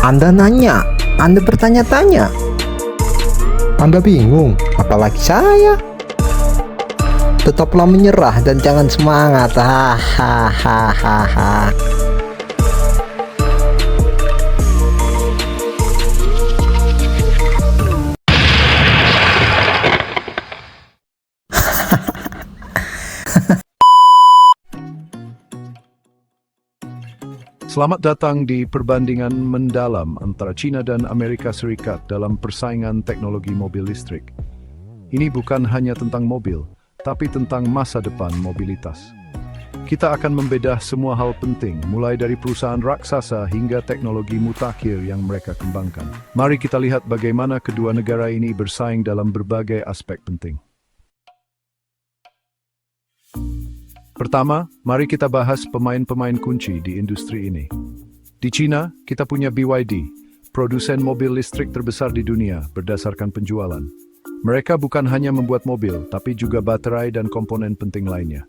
Anda nanya, Anda bertanya-tanya, Anda bingung, apalagi saya. Tetaplah menyerah dan jangan semangat. Hahaha. Selamat datang di perbandingan mendalam antara China dan Amerika Serikat dalam persaingan teknologi mobil listrik. Ini bukan hanya tentang mobil, tapi tentang masa depan mobilitas. Kita akan membedah semua hal penting, mulai dari perusahaan raksasa hingga teknologi mutakhir yang mereka kembangkan. Mari kita lihat bagaimana kedua negara ini bersaing dalam berbagai aspek penting. Pertama, mari kita bahas pemain-pemain kunci di industri ini. Di China, kita punya BYD, produsen mobil listrik terbesar di dunia berdasarkan penjualan. Mereka bukan hanya membuat mobil, tapi juga baterai dan komponen penting lainnya.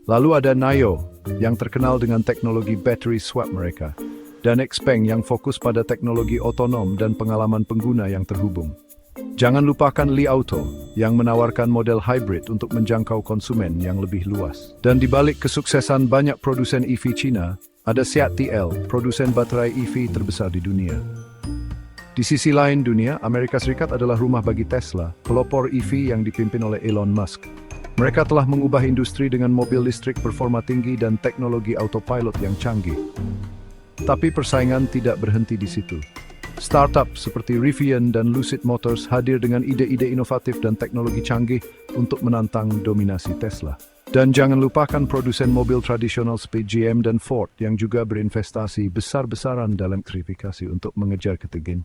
Lalu ada NIO, yang terkenal dengan teknologi battery swap mereka, dan XPeng yang fokus pada teknologi otonom dan pengalaman pengguna yang terhubung. Jangan lupakan Li Auto, yang menawarkan model hybrid untuk menjangkau konsumen yang lebih luas. Dan di balik kesuksesan banyak produsen EV Cina, ada Seat TL, produsen baterai EV terbesar di dunia. Di sisi lain dunia, Amerika Serikat adalah rumah bagi Tesla, pelopor EV yang dipimpin oleh Elon Musk. Mereka telah mengubah industri dengan mobil listrik performa tinggi dan teknologi autopilot yang canggih. Tapi persaingan tidak berhenti di situ. Startup seperti Rivian dan Lucid Motors hadir dengan ide-ide inovatif dan teknologi canggih untuk menantang dominasi Tesla. Dan jangan lupakan produsen mobil tradisional seperti GM dan Ford yang juga berinvestasi besar-besaran dalam elektrifikasi untuk mengejar ketinggian.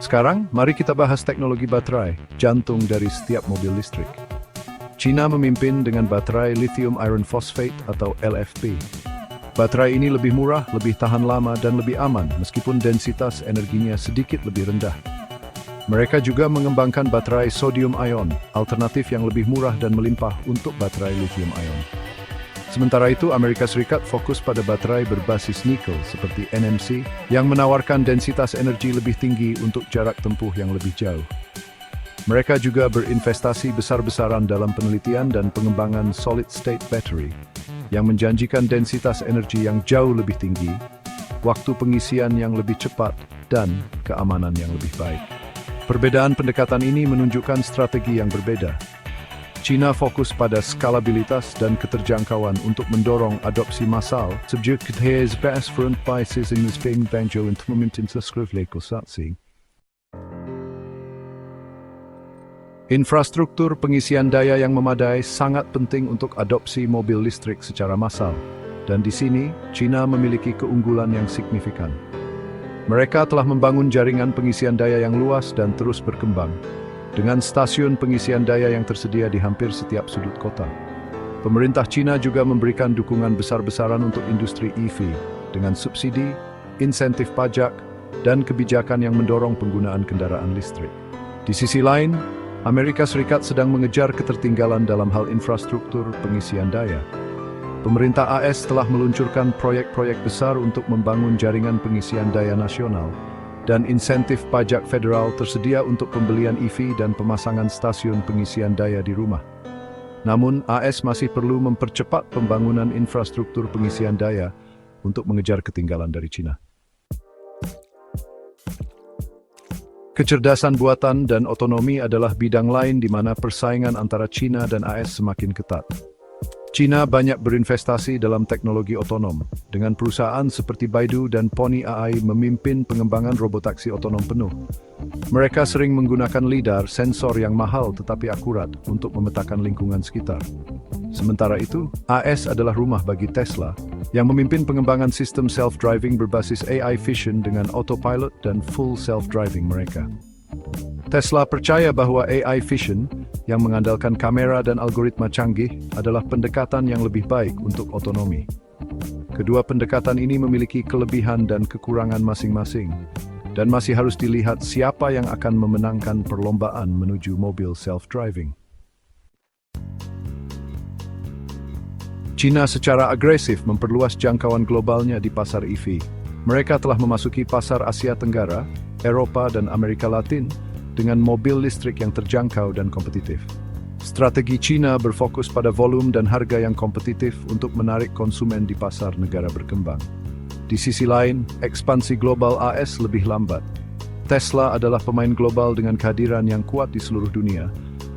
Sekarang, mari kita bahas teknologi baterai, jantung dari setiap mobil listrik. China memimpin dengan baterai lithium iron phosphate atau LFP. Baterai ini lebih murah, lebih tahan lama, dan lebih aman meskipun densitas energinya sedikit lebih rendah. Mereka juga mengembangkan baterai sodium ion, alternatif yang lebih murah dan melimpah untuk baterai lithium ion. Sementara itu, Amerika Serikat fokus pada baterai berbasis nikel seperti NMC yang menawarkan densitas energi lebih tinggi untuk jarak tempuh yang lebih jauh. Mereka juga berinvestasi besar-besaran dalam penelitian dan pengembangan solid-state battery yang menjanjikan densitas energi yang jauh lebih tinggi, waktu pengisian yang lebih cepat, dan keamanan yang lebih baik. Perbedaan pendekatan ini menunjukkan strategi yang berbeda. China fokus pada skalabilitas dan keterjangkauan untuk mendorong adopsi massal, subjek ketas bas front biases in this being banjo and momentum satsing. Infrastruktur pengisian daya yang memadai sangat penting untuk adopsi mobil listrik secara massal, dan di sini China memiliki keunggulan yang signifikan. Mereka telah membangun jaringan pengisian daya yang luas dan terus berkembang, dengan stasiun pengisian daya yang tersedia di hampir setiap sudut kota. Pemerintah China juga memberikan dukungan besar-besaran untuk industri EV, dengan subsidi, insentif pajak, dan kebijakan yang mendorong penggunaan kendaraan listrik. Di sisi lain, Amerika Serikat sedang mengejar ketertinggalan dalam hal infrastruktur pengisian daya. Pemerintah AS telah meluncurkan proyek-proyek besar untuk membangun jaringan pengisian daya nasional, dan insentif pajak federal tersedia untuk pembelian EV dan pemasangan stasiun pengisian daya di rumah. Namun, AS masih perlu mempercepat pembangunan infrastruktur pengisian daya untuk mengejar ketinggalan dari China. Kecerdasan buatan dan otonomi adalah bidang lain di mana persaingan antara China dan AS semakin ketat. China banyak berinvestasi dalam teknologi otonom, dengan perusahaan seperti Baidu dan Pony AI memimpin pengembangan robotaksi otonom penuh. Mereka sering menggunakan lidar, sensor yang mahal tetapi akurat untuk memetakan lingkungan sekitar. Sementara itu, AS adalah rumah bagi Tesla, yang memimpin pengembangan sistem self-driving berbasis AI Vision dengan autopilot dan full self-driving mereka. Tesla percaya bahwa AI Vision, yang mengandalkan kamera dan algoritma canggih, adalah pendekatan yang lebih baik untuk otonomi. Kedua pendekatan ini memiliki kelebihan dan kekurangan masing-masing. Dan masih harus dilihat siapa yang akan memenangkan perlombaan menuju mobil self-driving. China secara agresif memperluas jangkauan globalnya di pasar EV. Mereka telah memasuki pasar Asia Tenggara, Eropa, dan Amerika Latin dengan mobil listrik yang terjangkau dan kompetitif. Strategi China berfokus pada volume dan harga yang kompetitif untuk menarik konsumen di pasar negara berkembang. Di sisi lain, ekspansi global AS lebih lambat. Tesla adalah pemain global dengan kehadiran yang kuat di seluruh dunia,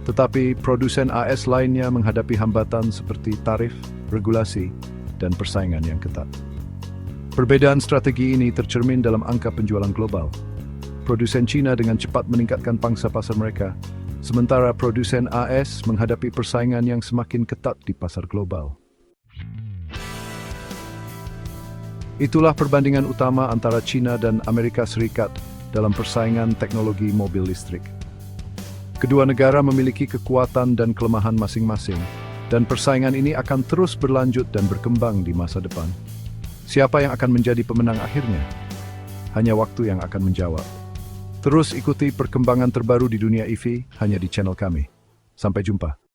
tetapi produsen AS lainnya menghadapi hambatan seperti tarif, regulasi, dan persaingan yang ketat. Perbedaan strategi ini tercermin dalam angka penjualan global. Produsen China dengan cepat meningkatkan pangsa pasar mereka, sementara produsen AS menghadapi persaingan yang semakin ketat di pasar global. Itulah perbandingan utama antara China dan Amerika Serikat dalam persaingan teknologi mobil listrik. Kedua negara memiliki kekuatan dan kelemahan masing-masing, dan persaingan ini akan terus berlanjut dan berkembang di masa depan. Siapa yang akan menjadi pemenang akhirnya? Hanya waktu yang akan menjawab. Terus ikuti perkembangan terbaru di dunia EV hanya di channel kami. Sampai jumpa.